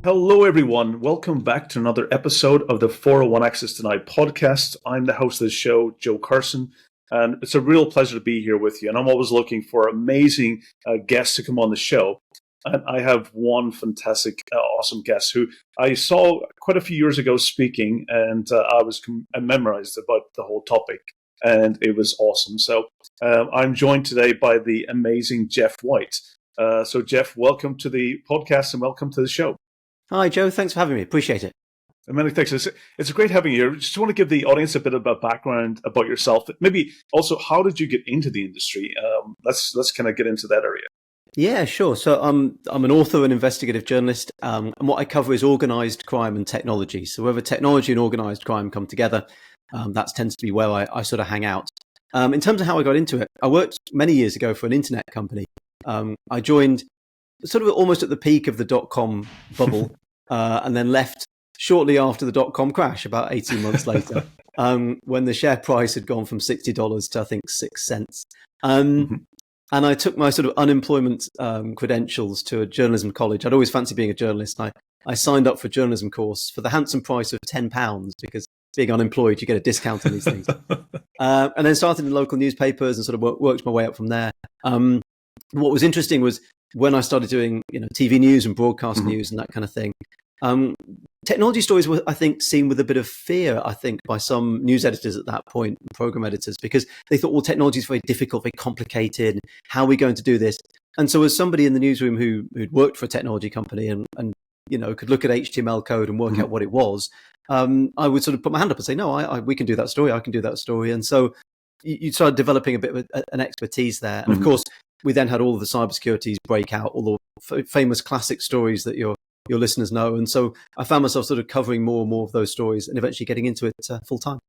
Hello, everyone. Welcome back to another episode of the 401 Access Denied podcast. I'm the host of the show, Joe Carson, and it's a real pleasure to be here with you. And I'm always looking for amazing guests to come on the show. And I have one fantastic, awesome guest who I saw quite a few years ago speaking, and I memorized about the whole topic, and it was awesome. So I'm joined today by the amazing Geoff White. So, Geoff, welcome to the podcast and welcome to the show. Hi, Joe. Thanks for having me. Appreciate it. Many thanks. It's great having you here. Just want to give the audience a bit of a background about yourself. Maybe also, how did you get into the industry? Let's kind of get into that area. Yeah, sure. So I'm an author and investigative journalist, and what I cover is organised crime and technology. So whether technology and organised crime come together, that tends to be where I sort of hang out. In terms of how I got into it, I worked many years ago for an internet company. I joined sort of almost at the peak of the dot-com bubble, and then left shortly after the dot-com crash, about 18 months later, when the share price had gone from $60 to, I think, 6 cents. And I took my sort of unemployment credentials to a journalism college. I'd always fancied being a journalist. I signed up for a journalism course for the handsome price of £10, because being unemployed, you get a discount on these things. And then started in local newspapers and sort of worked my way up from there. What was interesting was when I started doing, TV news and broadcast news and that kind of thing, technology stories were, I think, seen with a bit of fear, by some news editors at that point, and program editors, because they thought, well, technology is very difficult, very complicated. How are we going to do this? And so as somebody in the newsroom who'd worked for a technology company and could look at HTML code and work out what it was, I would sort of put my hand up and say, no, we can do that story. I can do that story. And so you started developing a bit of an expertise there. And of course, we then had all of the cybersecurity break out, all the famous classic stories that your listeners know. And so I found myself sort of covering more and more of those stories and eventually getting into it full time.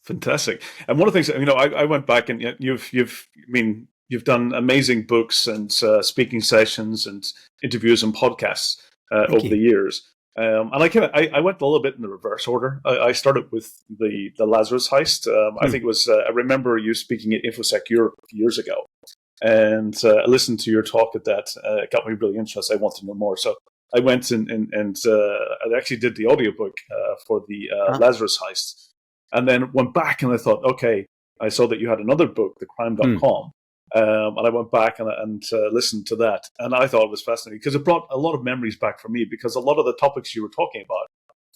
Fantastic. And one of the things, I went back and you've done amazing books and speaking sessions and interviews and podcasts over the years. And I went a little bit in the reverse order. I started with the Lazarus Heist. I think it was, I remember you speaking at InfoSec Europe years ago. And I listened to your talk at that. It got me really interested. I wanted to know more. So I went and I actually did the audiobook for the Lazarus Heist. And then went back and I thought, okay, I saw that you had another book, thecrime.com. And I went back and listened to that. And I thought it was fascinating because it brought a lot of memories back for me, because a lot of the topics you were talking about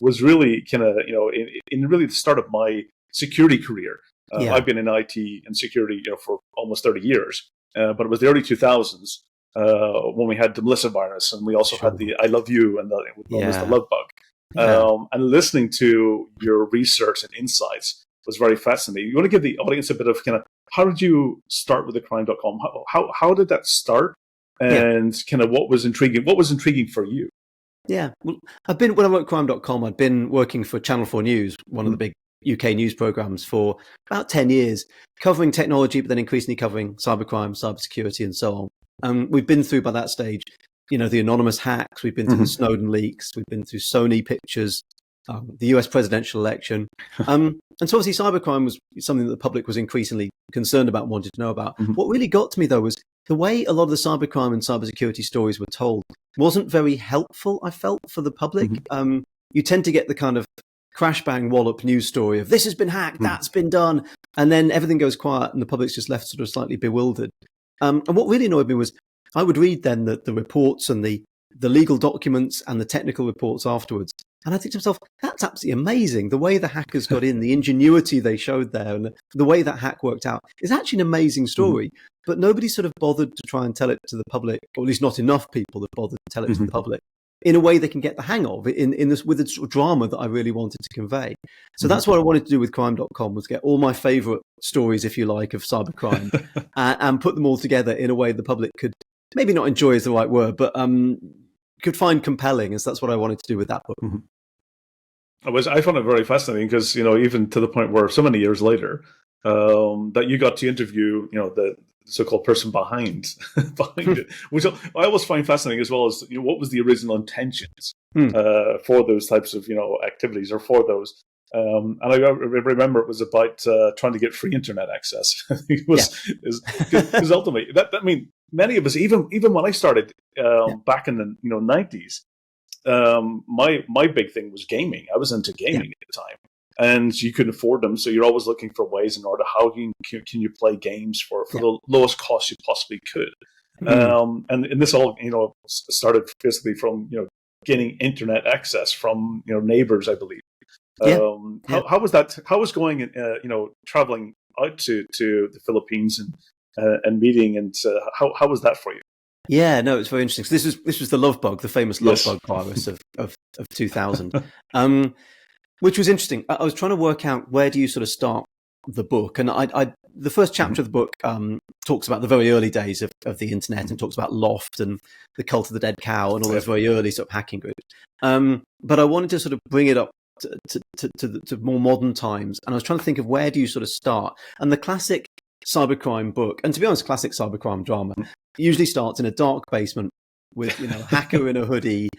was really kind of, in really the start of my security career. I've been in IT and security for almost 30 years. But it was the early 2000s when we had the Melissa virus, and we also had the I Love You and the Love Bug. And listening to your research and insights was very fascinating. You want to give the audience a bit of kind of, how did you start with thecrime.com? How did that start? And kind of what was intriguing for you? Yeah, well, when I worked at crime.com, I'd been working for Channel 4 News, one of the big UK news programs, for about 10 years, covering technology, but then increasingly covering cybercrime, cybersecurity, and so on. We've been through by that stage, the anonymous hacks, we've been through the Snowden leaks, we've been through Sony pictures, the US presidential election. And so obviously cybercrime was something that the public was increasingly concerned about, wanted to know about. What really got to me, though, was the way a lot of the cybercrime and cybersecurity stories were told wasn't very helpful, I felt, for the public. You tend to get the kind of crash bang wallop news story of this has been hacked, that's been done, and then everything goes quiet and the public's just left sort of slightly bewildered. And what really annoyed me was I would read then the reports and the legal documents and the technical reports afterwards, and I think to myself, that's absolutely amazing. The way the hackers got in, the ingenuity they showed there, and the way that hack worked out is actually an amazing story. But nobody sort of bothered to try and tell it to the public, or at least not enough people that bothered to tell it to the public, in a way they can get the hang of, in this, with the sort of drama that I really wanted to convey. So that's what I wanted to do with crime.com, was get all my favorite stories, if you like, of cybercrime and put them all together in a way the public could, maybe not enjoy is the right word, but could find compelling. And so that's what I wanted to do with that book. I found it very fascinating because, even to the point where so many years later, that you got to interview, the so-called person behind it, which I always find fascinating, as well as what was the original intentions for those types of activities, or for those. And I remember it was about trying to get free internet access. It was ultimately that. I mean, many of us, even when I started back in the 90s, my big thing was gaming. I was into gaming at the time, and you couldn't afford them, so you're always looking for ways in order how can you play games for the lowest cost you possibly could. And this all started basically from gaining internet access from neighbors, I believe. How was that? How was going traveling out to the Philippines and meeting, and how was that for you? Yeah, no, it's very interesting. So this was the love bug, the famous love bug virus of 2000, which was interesting. I was trying to work out where do you sort of start the book, and I the first chapter of the book talks about the very early days of the internet and talks about Loft and the cult of the dead cow and all those very early sort of hacking groups. But I wanted to sort of bring it up to more modern times, and I was trying to think of where do you sort of start. And the classic cybercrime book, and to be honest, classic cybercrime drama, usually starts in a dark basement with a hacker in a hoodie,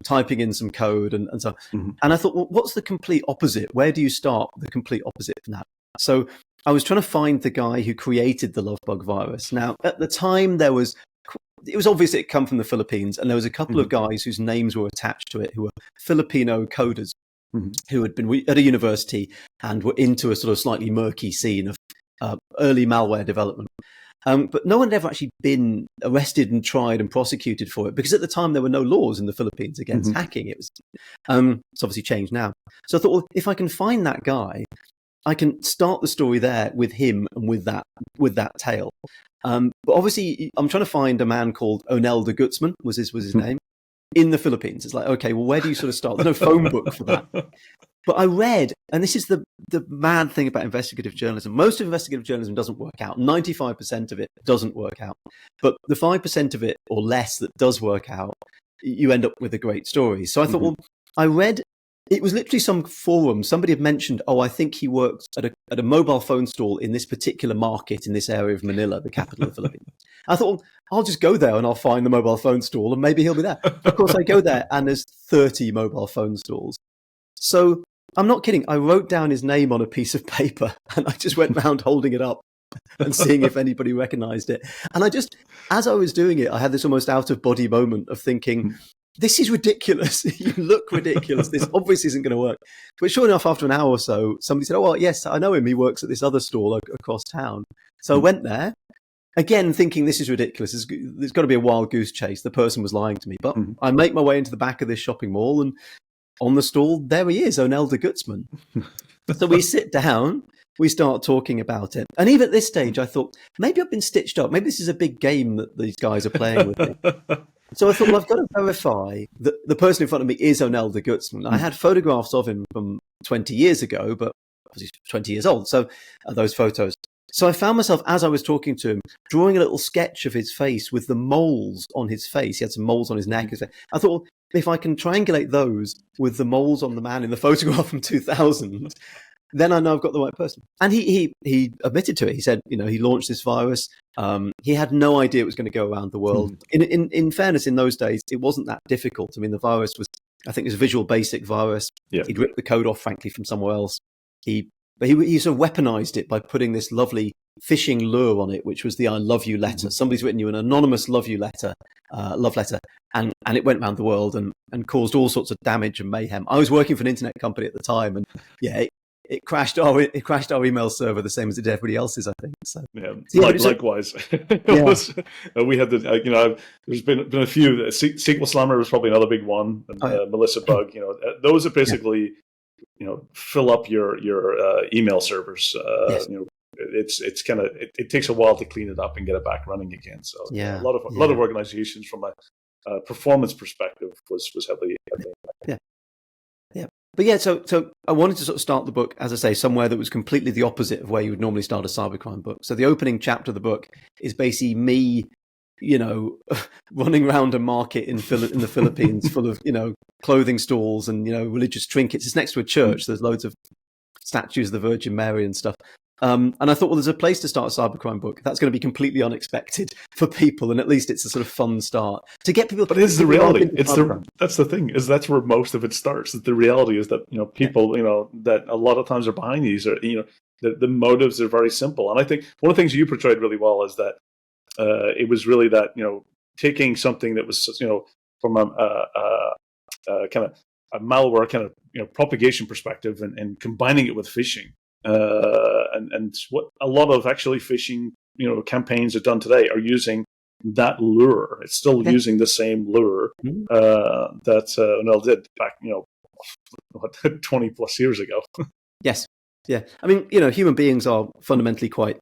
typing in some code and so on. And I thought, well, what's the complete opposite? Where do you start the complete opposite from that? So I was trying to find the guy who created the love bug virus. Now, at the time, it was obvious it come from the Philippines, and there was a couple of guys whose names were attached to it who were Filipino coders who had been at a university and were into a sort of slightly murky scene of early malware development. But no one had ever actually been arrested and tried and prosecuted for it, because at the time there were no laws in the Philippines against hacking. It was it's obviously changed now. So I thought, well, if I can find that guy, I can start the story there with him and with that tale. But obviously, I'm trying to find a man called Onel de Gutzman was his name in the Philippines. It's like, okay, well, where do you sort of start? There's no phone book for that. But I read, and this is the mad thing about investigative journalism. Most of investigative journalism doesn't work out. 95% of it doesn't work out. But the 5% of it or less that does work out, you end up with a great story. So I thought, well, I read, it was literally some forum. Somebody had mentioned, I think he works at a mobile phone stall in this particular market in this area of Manila, the capital of the Philippines. I thought, well, I'll just go there and I'll find the mobile phone stall and maybe he'll be there. Of course, I go there and there's 30 mobile phone stalls. So I'm not kidding. I wrote down his name on a piece of paper and I just went round holding it up and seeing if anybody recognized it. And as I was doing it, I had this almost out of body moment of thinking, this is ridiculous. You look ridiculous. This obviously isn't going to work. But sure enough, after an hour or so, somebody said, well, yes, I know him. He works at this other stall across town. So I went there, again, thinking this is ridiculous. There's got to be a wild goose chase. The person was lying to me. But I make my way into the back of this shopping mall, and on the stall, there he is, Onel de Gutzman. So we sit down, we start talking about it. And even at this stage, I thought, maybe I've been stitched up. Maybe this is a big game that these guys are playing with me. So I thought, well, I've got to verify that the person in front of me is Onel de Gutzman. I had photographs of him from 20 years ago, but he's 20 years old. So those photos. So I found myself, as I was talking to him, drawing a little sketch of his face with the moles on his face. He had some moles on his neck. I thought, well, if I can triangulate those with the moles on the man in the photograph from 2000, then I know I've got the right person. And he admitted to it. He said, he launched this virus. He had no idea it was going to go around the world. In fairness, in those days, it wasn't that difficult. I mean, the virus was, I think it was a Visual Basic virus. Yeah. He'd ripped the code off, frankly, from somewhere else. But he sort of weaponized it by putting this lovely phishing lure on it, which was the I love you letter. Somebody's written you an anonymous love you letter, love letter, and it went around the world and caused all sorts of damage and mayhem. I was working for an internet company at the time, and it crashed our email server the same as it did everybody else's, I think. So likewise. We had there's been a few. SQL Slammer was probably another big one, and Melissa Bug. Those are basically fill up your email servers. It's kind of it takes a while to clean it up and get it back running again. So a lot of organizations from a performance perspective was heavily impacted. But so I wanted to sort of start the book, as I say, somewhere that was completely the opposite of where you would normally start a cybercrime book. So the opening chapter of the book is basically me, running around a market in the Philippines full of, clothing stalls and, religious trinkets. It's next to a church. There's loads of statues of the Virgin Mary and stuff. And I thought, well, there's a place to start a cybercrime book. That's going to be completely unexpected for people, and at least it's a sort of fun start to get people. But it's the reality. That's the thing. That's where most of it starts. The reality is that people that a lot of times are behind these are the motives are very simple. And I think one of the things you portrayed really well is that it was really that taking something that was from kind of a malware kind of propagation perspective and combining it with phishing. And what a lot of actually phishing campaigns are done today are using that lure. It's still using the same lure that O'Neill did back 20 plus years ago. Yes. Yeah. I mean, human beings are fundamentally quite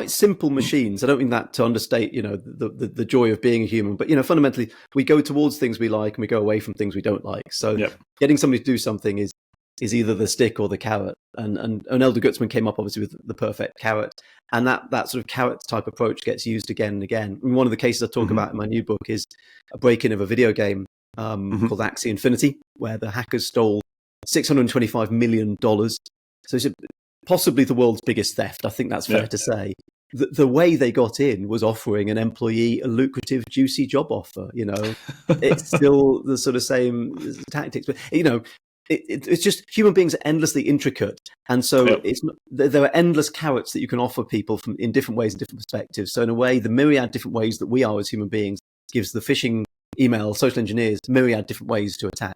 simple machines. I don't mean that to understate, the joy of being a human, but fundamentally we go towards things we like and we go away from things we don't like. So getting somebody to do something is either the stick or the carrot. And O'Neill de Gutzman came up obviously with the perfect carrot, and that sort of carrot type approach gets used again and again. And one of the cases I talk about in my new book is a break-in of a video game called Axie Infinity, where the hackers stole $625 million. So it's possibly the world's biggest theft. I think that's fair to say. The way they got in was offering an employee a lucrative, juicy job offer. It's still the sort of same tactics, but it's just human beings are endlessly intricate, and so there are endless carrots that you can offer people in different ways and different perspectives. So in a way, the myriad different ways that we are as human beings gives the phishing email social engineers myriad different ways to attack.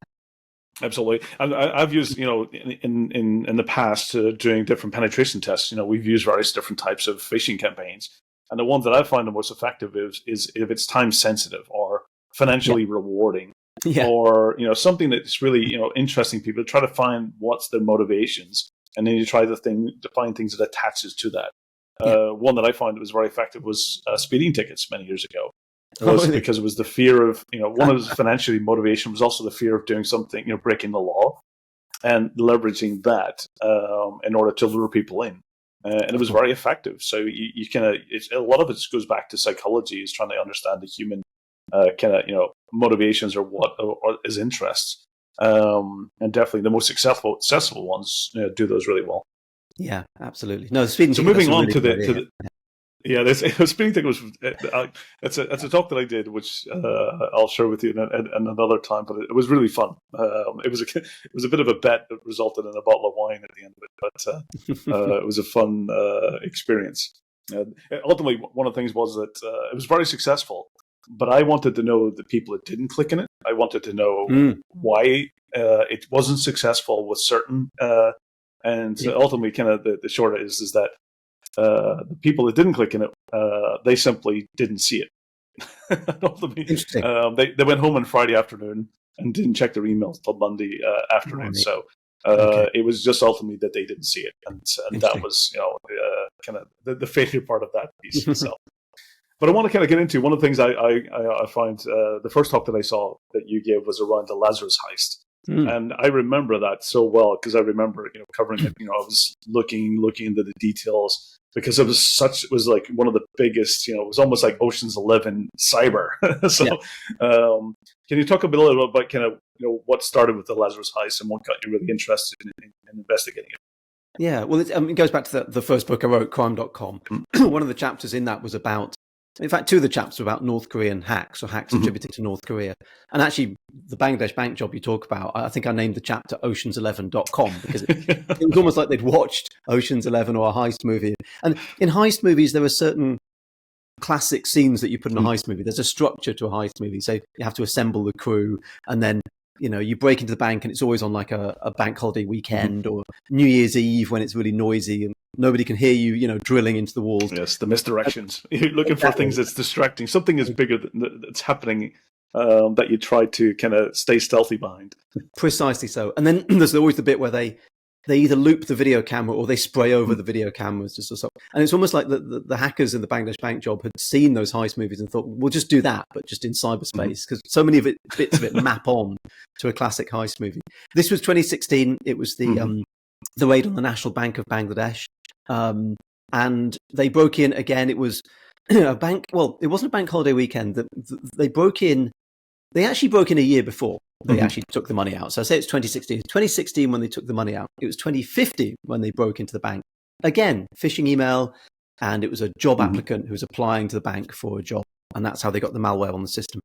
Absolutely. I've used, in the past doing different penetration tests, we've used various different types of phishing campaigns. And the one that I find the most effective is if it's time sensitive or financially rewarding or, something that's really, interesting people. Try to find what's their motivations. And then you try to find things that attaches to that. One that I found that was very effective was speeding tickets many years ago. It was because it was the fear of, one of the financial motivation was also the fear of doing something, breaking the law and leveraging that in order to lure people in. And it was very effective. So you a lot of it goes back to psychology, is trying to understand the human motivations or what or his interests. And definitely the most successful ones do those really well. Yeah, absolutely. No, the speeding. So moving on to this speeding thing was it's a talk that I did, which I'll share with you in another time. But it was really fun. It was a bit of a bet that resulted in a bottle of wine at the end of it, but it was a fun experience. Ultimately, one of the things was that it was very successful. But I wanted to know the people that didn't click in it. I wanted to know why it wasn't successful with certain. So ultimately, kind of the short is that. The people that didn't click in it, they simply didn't see it. Interesting. They went home on Friday afternoon and didn't check their emails till Monday afternoon. Right. So it was just ultimately that they didn't see it, and that was kind of the failure part of that piece itself. But I want to kind of get into one of the things I find the first talk that I saw that you gave was around the Lazarus Heist. And I remember that so well because I remember covering it. I was looking into the details because it was like one of the biggest. It was almost like Ocean's 11 cyber. So, can you talk a little bit about kind of what started with the Lazarus Heist and what got you really interested in investigating it? Yeah, well, it goes back to the first book I wrote, crime.com. One of the chapters in that was about. In fact, two of the chapters were about North Korean hacks or hacks attributed to North Korea. And actually, the Bangladesh bank job you talk about, I think I named the chapter oceans11.com because it was almost like they'd watched Ocean's 11 or a heist movie. And in heist movies, there are certain classic scenes that you put in a heist movie. There's a structure to a heist movie. So you have to assemble the crew and then you break into the bank and it's always on like a bank holiday weekend or New Year's Eve when it's really noisy and nobody can hear you, drilling into the walls. Yes, the misdirections. You're looking for things that's distracting. Something is bigger that's happening that you try to kind of stay stealthy behind. Precisely so. And then there's always the bit where they either loop the video camera or they spray over the video cameras just or so. And it's almost like the hackers in the Bangladesh bank job had seen those heist movies and thought, we'll just do that, but just in cyberspace, because so many bits of it map on to a classic heist movie. This was 2016. It was the raid on the National Bank of Bangladesh. And they broke in again. It was a bank. Well, it wasn't a bank holiday weekend. They broke in. They actually broke in a year before they actually took the money out. So I say it's 2016. 2016 when they took the money out. It was 2015 when they broke into the bank. Again, phishing email, and it was a job applicant who was applying to the bank for a job, and that's how they got the malware on the system.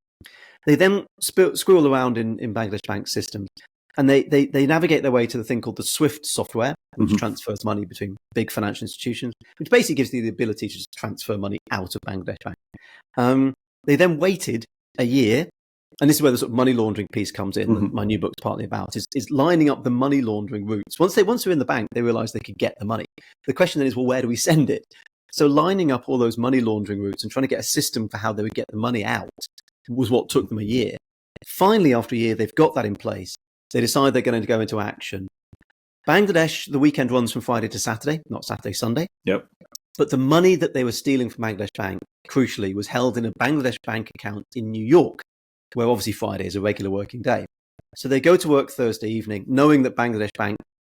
They then squirrel around in Bangladesh bank systems, and they navigate their way to the thing called the SWIFT software, which transfers money between big financial institutions, which basically gives you the ability to just transfer money out of Bangladesh bank. They then waited a year and this is where the sort of money laundering piece comes in, that my new book's partly about, is lining up the money laundering routes. Once they're in the bank, they realize they could get the money. The question then is, well, where do we send it? So lining up all those money laundering routes and trying to get a system for how they would get the money out was what took them a year. Finally, after a year, they've got that in place. They decide they're going to go into action. Bangladesh, the weekend runs from Friday to Saturday, not Saturday, Sunday. Yep. But the money that they were stealing from Bangladesh Bank, crucially, was held in a Bangladesh bank account in New York, where obviously Friday is a regular working day. So they go to work Thursday evening, knowing that Bangladesh Bank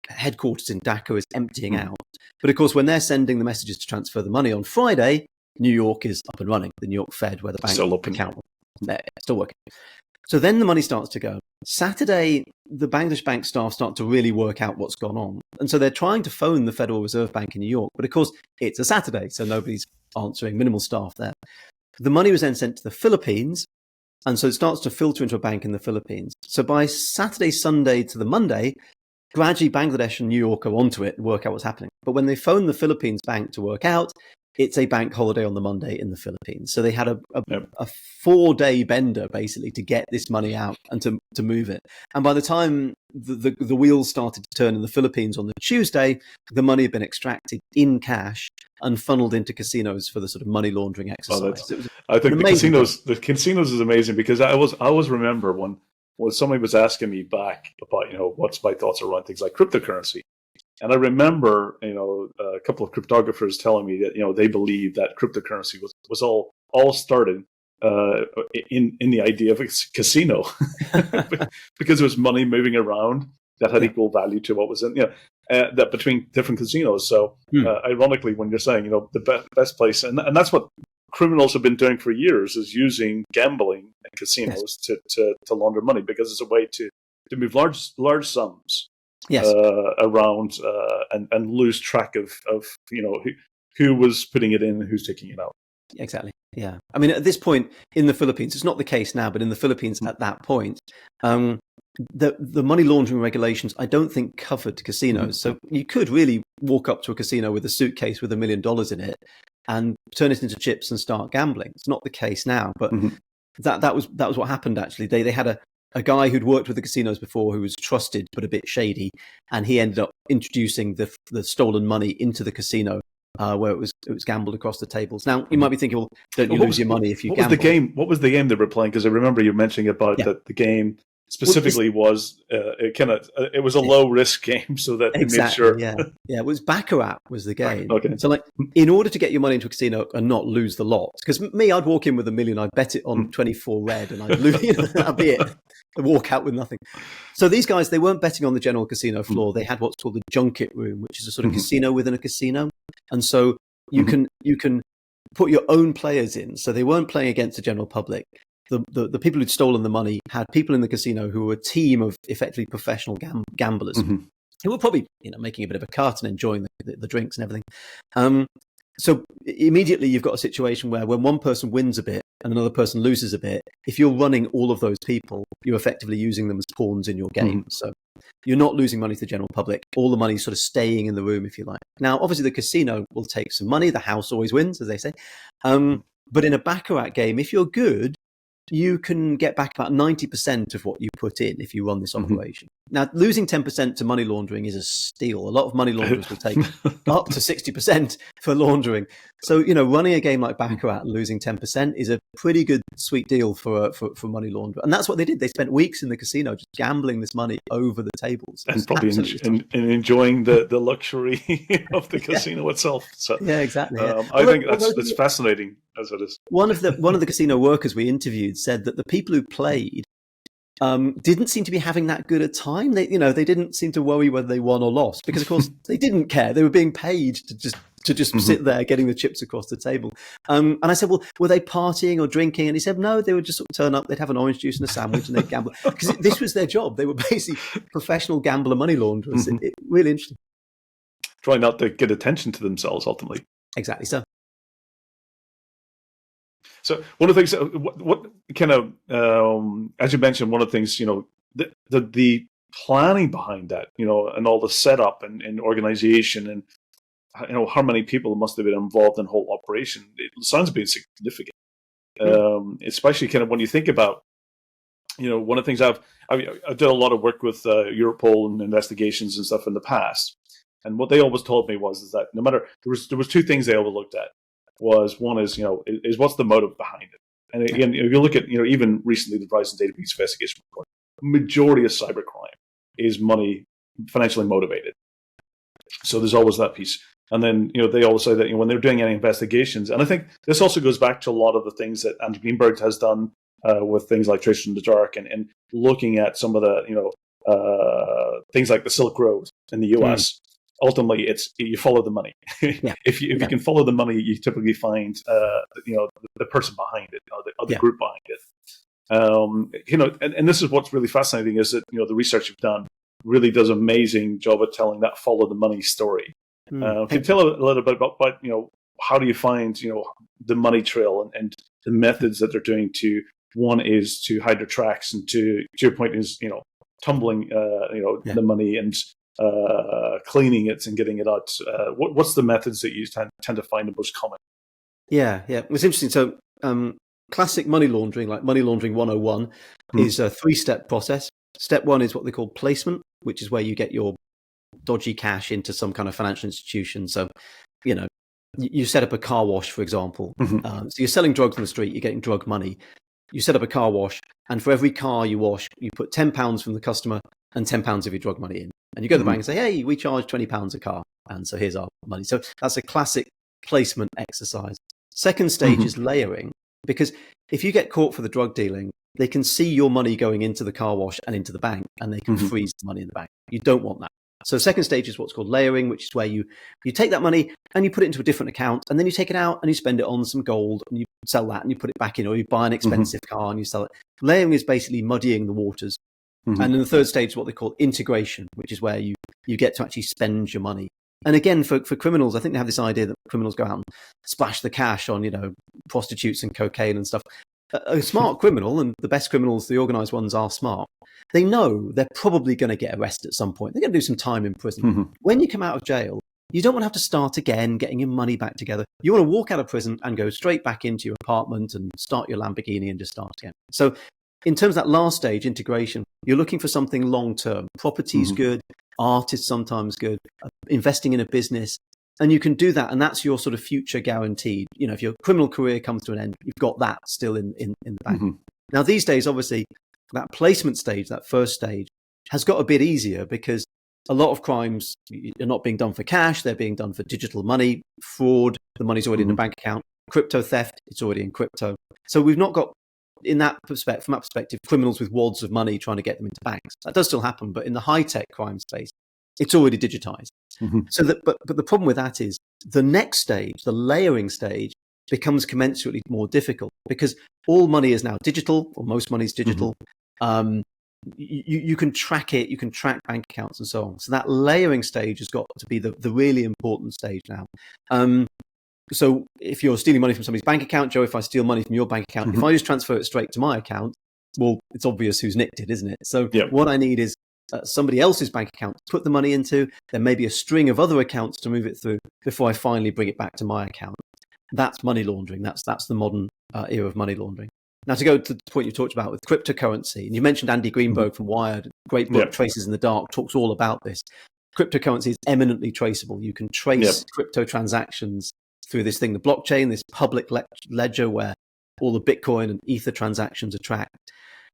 headquarters in Dhaka is emptying out. But of course, when they're sending the messages to transfer the money on Friday, New York is up and running, the New York Fed, where the bank account was still working. So then the money starts to go. Saturday, the Bangladesh Bank staff start to really work out what's gone on. And so they're trying to phone the Federal Reserve Bank in New York. But of course, it's a Saturday, so nobody's answering, minimal staff there. The money was then sent to the Philippines. And so it starts to filter into a bank in the Philippines. So by Saturday, Sunday to the Monday, gradually Bangladesh and New York are onto it and work out what's happening. But when they phone the Philippines bank to work out, it's a bank holiday on the Monday in the Philippines. So they had a 4-day bender basically to get this money out and to move it. And by the time the wheels started to turn in the Philippines on the Tuesday, the money had been extracted in cash and funneled into casinos for the sort of money laundering exercise. I think the casinos is amazing, because I always remember when somebody was asking me back about, what's my thoughts around things like cryptocurrency. And I remember, a couple of cryptographers telling me that, they believe that cryptocurrency was all started in the idea of a casino, because there was money moving around that had equal value to what was in, that between different casinos. So ironically, when you're saying, the best place, and that's what criminals have been doing for years, is using gambling and casinos to launder money, because it's a way to move large sums around and lose track of who was putting it in and who's taking it out. Exactly. Yeah. I mean, at this point in the Philippines, it's not the case now, but in the Philippines at that point, the money laundering regulations, I don't think, covered casinos. So you could really walk up to a casino with a suitcase with $1 million in it and turn it into chips and start gambling. It's not the case now, but that was what happened. Actually, they had a guy who'd worked with the casinos before, who was trusted but a bit shady, and he ended up introducing the stolen money into the casino, where it was gambled across the tables. Now you might be thinking, well, don't you lose your money if you gamble? What was the game they were playing? Because I remember you mentioning about that the game specifically was it was a low risk game, so that they made sure. It was Baccarat was the game. Okay. So like, in order to get your money into a casino and not lose the lot, because I'd walk in with $1 million, I'd bet it on 24 red, and I'd lose. That'd be it. I'd walk out with nothing. So these guys, they weren't betting on the general casino floor. They had what's called the junket room, which is a sort of casino within a casino, and so you can put your own players in. So they weren't playing against the general public. The people who'd stolen the money had people in the casino who were a team of effectively professional gamblers who were probably making a bit of a cut and enjoying the drinks and everything. So immediately you've got a situation where when one person wins a bit and another person loses a bit, if you're running all of those people, you're effectively using them as pawns in your game. So you're not losing money to the general public. All the money is sort of staying in the room, if you like. Now, obviously, the casino will take some money. The house always wins, as they say. But in a Baccarat game, if you're good, you can get back about 90% of what you put in if you run this operation. Now, losing 10% to money laundering is a steal. A lot of money launderers will take up to 60% for laundering. So, running a game like Baccarat and losing 10% is a pretty good, sweet deal for money launderers. And that's what they did. They spent weeks in the casino just gambling this money over the tables. And probably enjoying the luxury of the casino itself. So, yeah, exactly. I think that's fascinating as it is. One of the casino workers we interviewed said that the people who played didn't seem to be having that good a time. They didn't seem to worry whether they won or lost, because of course they didn't care. They were being paid to just sit there getting the chips across the table. And I said, well, were they partying or drinking? And he said, no, they would just sort of turn up. They'd have an orange juice and a sandwich and they'd gamble, because this was their job. They were basically professional gambler money launderers. Really interesting. Trying not to get attention to themselves ultimately. Exactly so. So one of the things, what kind of, as you mentioned, one of the things, the planning behind that, and all the setup and organization, and how many people must have been involved in the whole operation. It sounds a bit significant, especially kind of when you think about one of the things I did a lot of work with Europol and investigations and stuff in the past, and what they always told me is that no matter there was two things they always looked at. Was one is what's the motive behind it, and again if you look at even recently the Verizon Database Investigation Report, majority of cybercrime is financially motivated. So there's always that piece. And then, they always say that when they're doing any investigations, and I think this also goes back to a lot of the things that Andy Greenberg has done with things like Traces in the Dark and looking at some of the, things like the Silk Road in the US. Ultimately, it's you follow the money. If you can follow the money, you typically find, the person behind it, the group behind it. And this is what's really fascinating is that, the research you've done really does an amazing job at telling that follow the money story. Can you tell a little bit about how do you find the money trail and the methods that they're doing to one is to hide their tracks and to your point is tumbling the money and cleaning it and getting it out. What's the methods that you tend to find the most common? Yeah, it was interesting. So classic money laundering, like money laundering 101, is a 3-step process. Step 1 is what they call placement, which is where you get your dodgy cash into some kind of financial institution. So, you set up a car wash, for example. So you're selling drugs on the street, you're getting drug money. You set up a car wash, and for every car you wash, you put £10 from the customer and £10 of your drug money in. And you go to the bank and say, hey, we charge £20 a car, and so here's our money. So that's a classic placement exercise. Second stage is layering, because if you get caught for the drug dealing, they can see your money going into the car wash and into the bank, and they can freeze the money in the bank. You don't want that. So second stage is what's called layering, which is where you take that money and you put it into a different account, and then you take it out and you spend it on some gold, and you sell that and you put it back in, or you buy an expensive car and you sell it. Layering is basically muddying the waters. And then the third stage is what they call integration, which is where you get to actually spend your money. And again, for criminals, I think they have this idea that criminals go out and splash the cash on, prostitutes and cocaine and stuff. A smart criminal, and the best criminals, the organized ones, are smart. They know they're probably going to get arrested at some point. They're going to do some time in prison. When you come out of jail, you don't want to have to start again, getting your money back together. You want to walk out of prison and go straight back into your apartment and start your Lamborghini and just start again. So in terms of that last stage, integration, you're looking for something long-term. Property is good. Art is sometimes good. Investing in a business. And you can do that, and that's your sort of future guaranteed. If your criminal career comes to an end, you've got that still in the bank. Now, these days, obviously, that placement stage, that first stage, has got a bit easier because a lot of crimes are not being done for cash. They're being done for digital money, fraud. The money's already in the bank account. Crypto theft, it's already in crypto. So we've not got, from that perspective, criminals with wads of money trying to get them into banks. That does still happen, but in the high-tech crime space, it's already digitized. So but the problem with that is the next stage, the layering stage, becomes commensurately more difficult because all money is now digital, or most money is digital. You can track it, you can track bank accounts and so on. So that layering stage has got to be the really important stage now. So if you're stealing money from somebody's bank account, Joe, if I steal money from your bank account, if I just transfer it straight to my account, well, it's obvious who's nicked it, isn't it? So what I need is somebody else's bank account to put the money into. There may be a string of other accounts to move it through before I finally bring it back to my account. That's money laundering. That's the modern era of money laundering. Now, to go to the point you talked about with cryptocurrency, and you mentioned Andy Greenberg from Wired, great book, Traces in the Dark, talks all about this. Cryptocurrency is eminently traceable. You can trace crypto transactions through this thing, the blockchain, this public ledger where all the Bitcoin and Ether transactions are tracked.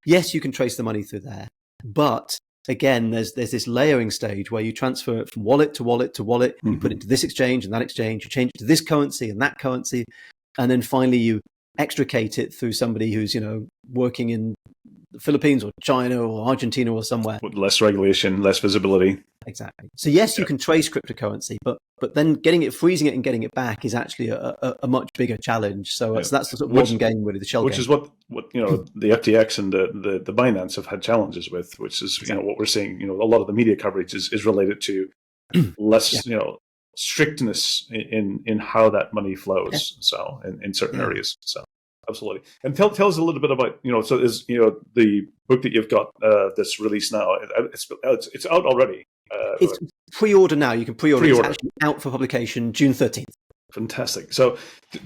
Yes, you can trace the money through there, but again, there's this layering stage where you transfer it from wallet to wallet to wallet. You put it to this exchange and that exchange. You change it to this currency and that currency. And then finally you extricate it through somebody who's, working in the Philippines or China or Argentina or somewhere. With less regulation, less visibility. Exactly. So yes, you can trace cryptocurrency, but then freezing it and getting it back is actually a much bigger challenge. So that's the sort of modern game, really, the shell game. Which is what the FTX and the Binance have had challenges with, which is what we're seeing. A lot of the media coverage is related to less strictness in how that money flows. So in certain areas. So absolutely. And tell us a little bit about so is the book that you've got that's released now. It's out already. It's pre-order now. You can pre-order. It's actually out for publication June 13th. Fantastic. So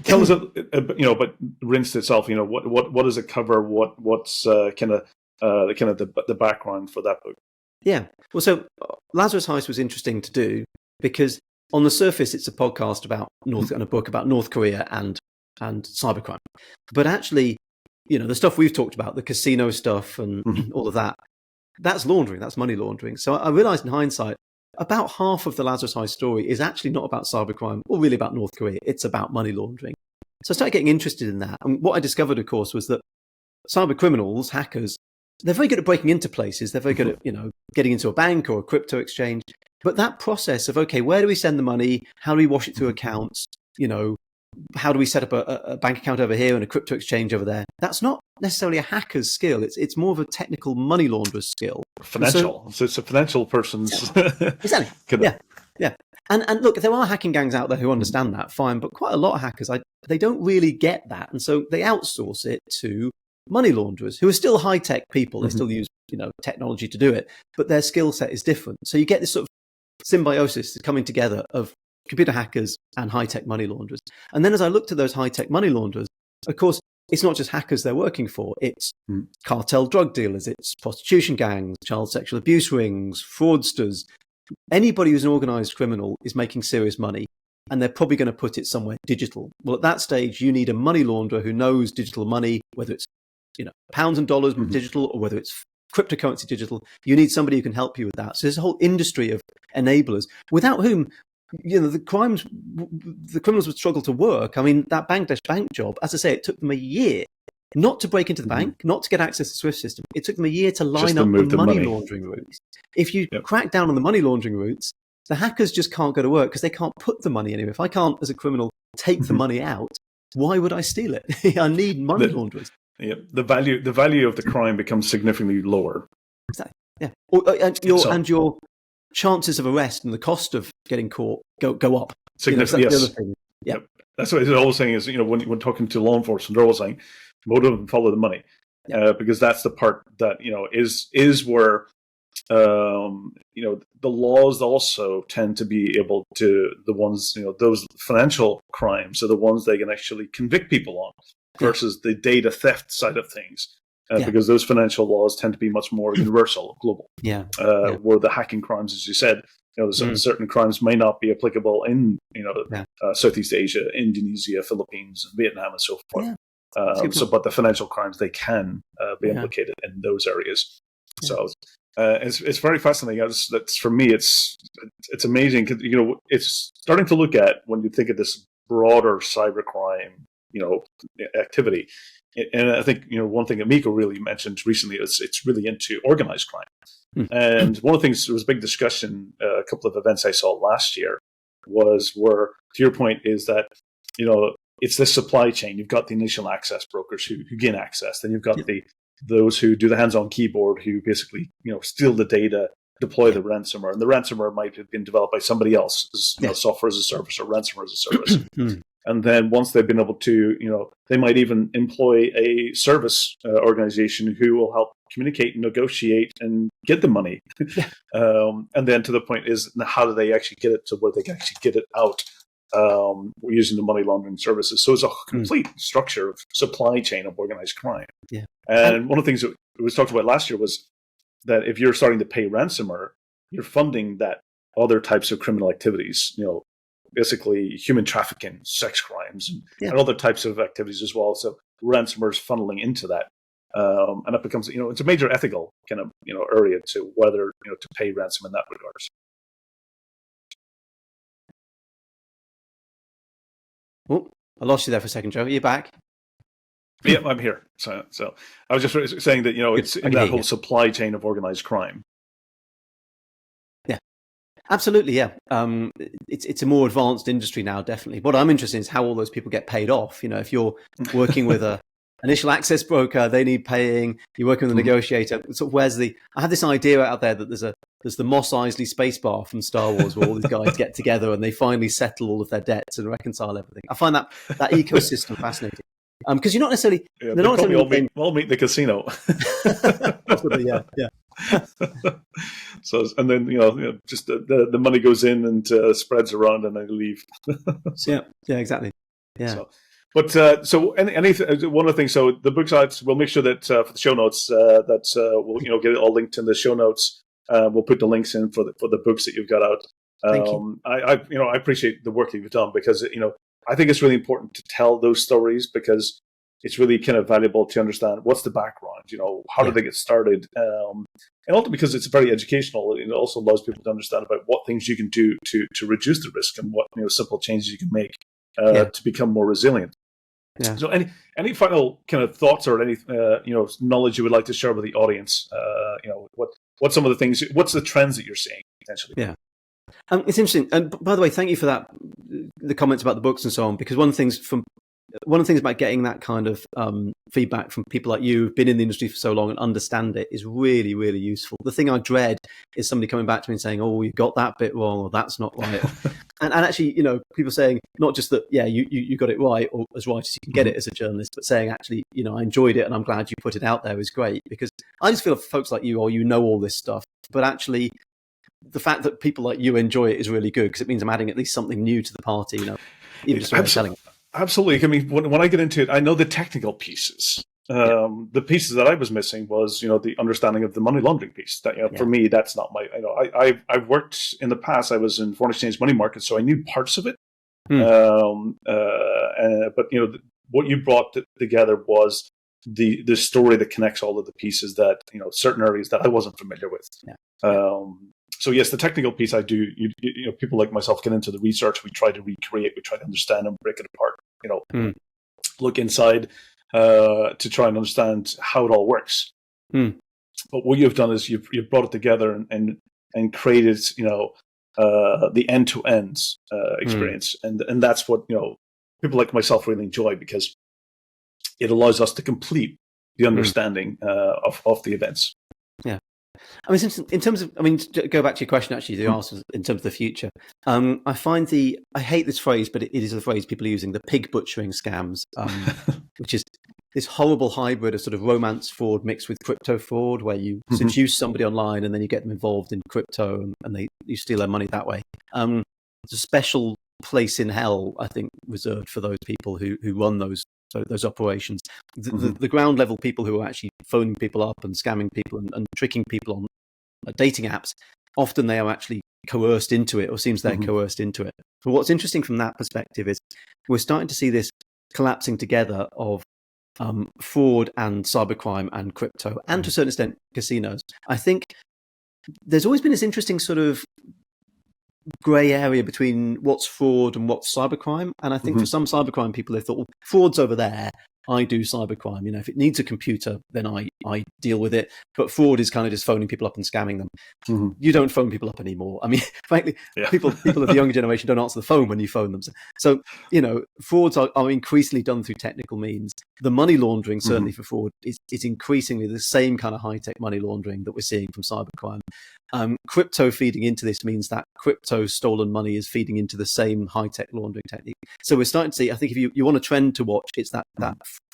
tell us, but Rinsed itself, what does it cover? What's kind of the background for that book. Yeah. Well, so Lazarus Heist was interesting to do because on the surface, it's a podcast about and a book about North Korea and cybercrime. But actually, the stuff we've talked about, the casino stuff and all of that, that's laundering, that's money laundering. So I realized in hindsight, about half of the Lazarus Heist story is actually not about cybercrime or really about North Korea. It's about money laundering. So I started getting interested in that. And what I discovered, of course, was that cyber criminals, hackers, they're very good at breaking into places. They're very good at, getting into a bank or a crypto exchange. But that process of, okay, where do we send the money? How do we wash it through accounts? How do we set up a bank account over here and a crypto exchange over there? That's not necessarily a hacker's skill. It's more of a technical money launderer's skill. Financial. So it's a financial person's. Exactly. Yeah. And look, there are hacking gangs out there who understand that, fine. But quite a lot of hackers, they don't really get that. And so they outsource it to money launderers who are still high-tech people. They still use, technology to do it. But their skill set is different. So you get this sort of symbiosis coming together of computer hackers and high-tech money launderers. And then as I looked at those high-tech money launderers, of course, it's not just hackers they're working for. It's cartel drug dealers, it's prostitution gangs, child sexual abuse rings, fraudsters. Anybody who's an organized criminal is making serious money, and they're probably going to put it somewhere digital. Well, at that stage, you need a money launderer who knows digital money, whether it's pounds and dollars digital or whether it's cryptocurrency digital. You need somebody who can help you with that. So there's a whole industry of enablers without whom the criminals would struggle to work. I mean, that bank job, as I say, it took them a year not to break into the bank, not to get access to the SWIFT system. It took them a year to line up the money laundering routes. If you crack down on the money laundering routes, the hackers just can't go to work because they can't put the money anywhere. If I can't, as a criminal, take the money out, why would I steal it? I need money launderers. Yeah, the value of the crime becomes significantly lower. Exactly. Yeah, and your chances of arrest and the cost of getting caught go up. Significantly, yes. Yeah, that's what they're always saying is when talking to law enforcement, they're always saying motive and follow the money, because that's the part that is where the laws also tend to be able to the ones those financial crimes are the ones they can actually convict people on versus the data theft side of things. Because those financial laws tend to be much more universal, global. Where the hacking crimes, as you said, certain crimes may not be applicable in Southeast Asia, Indonesia, Philippines, Vietnam, and so forth. But the financial crimes, they can be implicated in those areas. So it's very fascinating. That's for me, it's amazing because it's starting to look at when you think of this broader cybercrime activity. And I think one thing that Miko really mentioned recently is it's really into organized crime. And one of the things, there was a big discussion, a couple of events I saw last year, was where, to your point, is that it's this supply chain. You've got the initial access brokers who gain access, then you've got those who do the hands-on keyboard who basically steal the data, deploy the ransomware, and the ransomware might have been developed by somebody else, software as a service or ransomware as a service. And then once they've been able to, they might even employ a service organization who will help communicate and negotiate and get the money. And then to the point is, how do they actually get it to where they can actually get it out using the money laundering services? So it's a complete structure of supply chain of organized crime. And one of the things that was talked about last year was that if you're starting to pay ransomware, you're funding that other types of criminal activities, basically human trafficking, sex crimes, and other types of activities as well. So ransomware is funneling into that. And it becomes, it's a major ethical kind of, area to whether, to pay ransom in that regards. Oh, I lost you there for a second, Joe. Are you back? Yeah, I'm here. So I was just saying that, it's in that whole supply chain of organized crime. Absolutely, yeah. It's a more advanced industry now, definitely. What I'm interested in is how all those people get paid off. If you're working with a initial access broker, they need paying. You're working with a negotiator. So I have this idea out there that there's the Mos Eisley space bar from Star Wars, where all these guys get together and they finally settle all of their debts and reconcile everything. I find that ecosystem fascinating. Because you're not necessarily they're not necessarily all meet in the casino. Possibly, yeah. So and then just the money goes in and spreads around and they leave. Yeah, exactly. Yeah. But so one of the things. So the book sites, we'll make sure that for the show notes we'll get it all linked in the show notes. We'll put the links in for the books that you've got out. Thank you. I appreciate the work that you've done because I think it's really important to tell those stories because it's really kind of valuable to understand what's the background. How did they get started, and also because it's very educational. It also allows people to understand about what things you can do to reduce the risk and what simple changes you can make to become more resilient. Yeah. So any final kind of thoughts or any knowledge you would like to share with the audience? What's some of the things? What's the trends that you're seeing potentially? Yeah. It's interesting. And by the way, thank you for that, the comments about the books and so on, because one of the things about getting that kind of feedback from people like you who've been in the industry for so long and understand it is really, really useful. The thing I dread is somebody coming back to me and saying, "Oh, you got that bit wrong," or "That's not right." and actually, people saying not just that, yeah, you got it right, or as right as you can get it as a journalist, but saying actually, I enjoyed it and I'm glad you put it out there is great, because I just feel folks like you, or all this stuff, but actually the fact that people like you enjoy it is really good because it means I'm adding at least something new to the party, even just telling it. Absolutely. I mean, when I get into it, I know the technical pieces. The pieces that I was missing was, the understanding of the money laundering piece. That, for me, that's not my. I've worked in the past. I was in foreign exchange money markets, so I knew parts of it. But what you brought together was the story that connects all of the pieces that certain areas that I wasn't familiar with. So yes, the technical piece I do. People like myself get into the research. We try to recreate. We try to understand and break it apart. Look inside to try and understand how it all works. But what you've done is you've brought it together and created the end-to-end experience, and that's what people like myself really enjoy because it allows us to complete the understanding of the events. Yeah. I mean, in terms of, go back to your question, actually, the answer in terms of the future. I find I hate this phrase, but it is a phrase people are using, the pig butchering scams, which is this horrible hybrid of sort of romance fraud mixed with crypto fraud, where you seduce somebody online and then you get them involved in crypto and you steal their money that way. There's a special place in hell, I think, reserved for those people who run those operations. The ground level people who are actually phoning people up and scamming people and tricking people on dating apps, often they are actually coerced into it, or seems they're coerced into it. But what's interesting from that perspective is we're starting to see this collapsing together of fraud and cybercrime and crypto, and to a certain extent casinos. I think there's always been this interesting sort of grey area between what's fraud and what's cybercrime. And I think for some cybercrime people, they thought, well, fraud's over there, I do cybercrime. If it needs a computer, then I deal with it. But fraud is kind of just phoning people up and scamming them. You don't phone people up anymore. I mean, frankly, people of the younger generation don't answer the phone when you phone them. So, frauds are increasingly done through technical means. The money laundering, certainly for fraud, is increasingly the same kind of high-tech money laundering that we're seeing from cybercrime. Crypto feeding into this means that crypto stolen money is feeding into the same high-tech laundering technique. So we're starting to see, I think if you want a trend to watch, it's that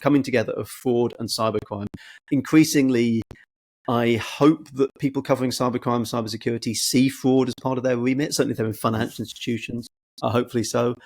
coming together of fraud and cybercrime. Increasingly, I hope that people covering cybercrime and cybersecurity see fraud as part of their remit. Certainly if they're in financial institutions, hopefully so.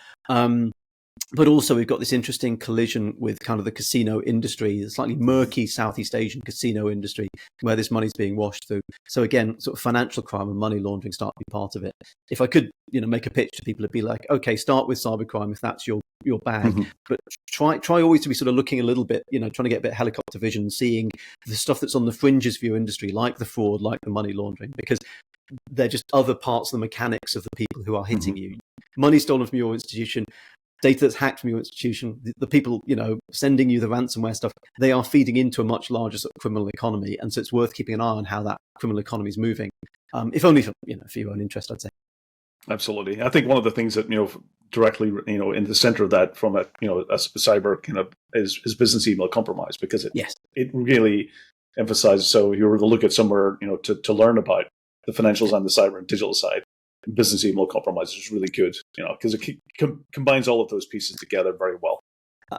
But also we've got this interesting collision with kind of the casino industry, the slightly murky Southeast Asian casino industry, where this money's being washed through. So again, sort of financial crime and money laundering start to be part of it. If I could, make a pitch to people, it'd be like, okay, start with cybercrime if that's your bag, but try always to be sort of looking a little bit, trying to get a bit of helicopter vision, seeing the stuff that's on the fringes of your industry, like the fraud, like the money laundering, because they're just other parts of the mechanics of the people who are hitting you. Money stolen from your institution, data that's hacked from your institution, the people, sending you the ransomware stuff, they are feeding into a much larger sort of criminal economy. And so it's worth keeping an eye on how that criminal economy is moving. If only for your own interest, I'd say. Absolutely. I think one of the things that, directly, in the center of that from a cyber kind of is business email compromise, because it really emphasizes. So if you were to look at somewhere, to learn about the financials on the cyber and digital side, business email compromise is really good, because it combines all of those pieces together very well.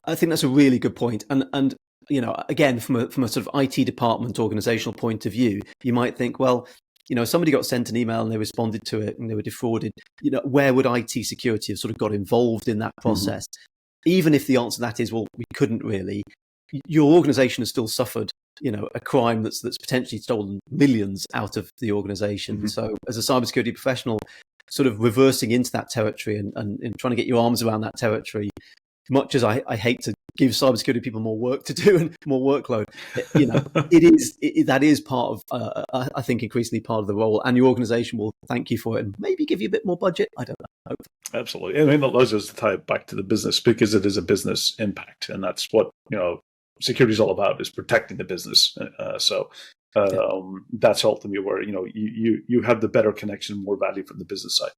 I think that's a really good point. And again, from a sort of IT department organizational point of view, you might think, well, somebody got sent an email and they responded to it and they were defrauded. Where would IT security have sort of got involved in that process? even if the answer to that is, well, we couldn't really, your organization has still suffered, a crime that's potentially stolen millions out of the organization. Mm-hmm. So as a cybersecurity professional, sort of reversing into that territory and trying to get your arms around that territory, much as I hate to give cybersecurity people more work to do and more workload, that is part of, I think, increasingly part of the role, and your organization will thank you for it and maybe give you a bit more budget. I don't know. Absolutely. I mean, that allows us to tie it back to the business, because it is a business impact, and that's what, security is all about, is protecting the business. That's ultimately where, you have the better connection, more value from the business side.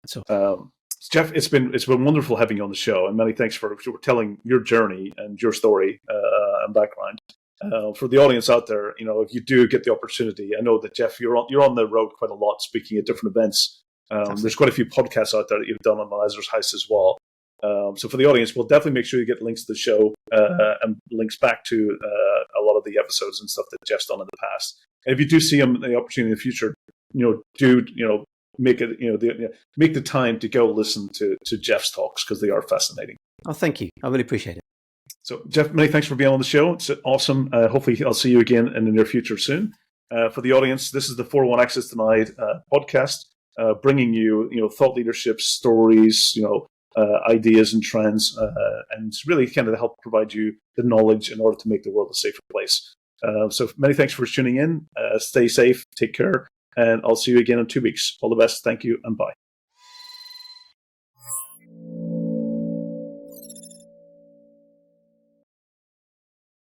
So, Geoff, it's been wonderful having you on the show, and many thanks for telling your journey and your story and background. For the audience out there, if you do get the opportunity, I know that, Geoff, you're on the road quite a lot, speaking at different events. There's quite a few podcasts out there that you've done on the Lazarus Heist as well. So for the audience, we'll definitely make sure you get links to the show and links back to a lot of the episodes and stuff that Geoff's done in the past. And if you do see the opportunity in the future, make it, make the time to go listen to Geoff's talks, because they are fascinating. Oh, thank you. I really appreciate it. So, Geoff, many thanks for being on the show. It's awesome. Hopefully, I'll see you again in the near future soon. For the audience, this is the 401 Access Denied podcast, bringing you, thought leadership stories, ideas and trends, and really kind of to help provide you the knowledge in order to make the world a safer place. So, many thanks for tuning in. Stay safe. Take care. And I'll see you again in 2 weeks. All the best. Thank you, and bye.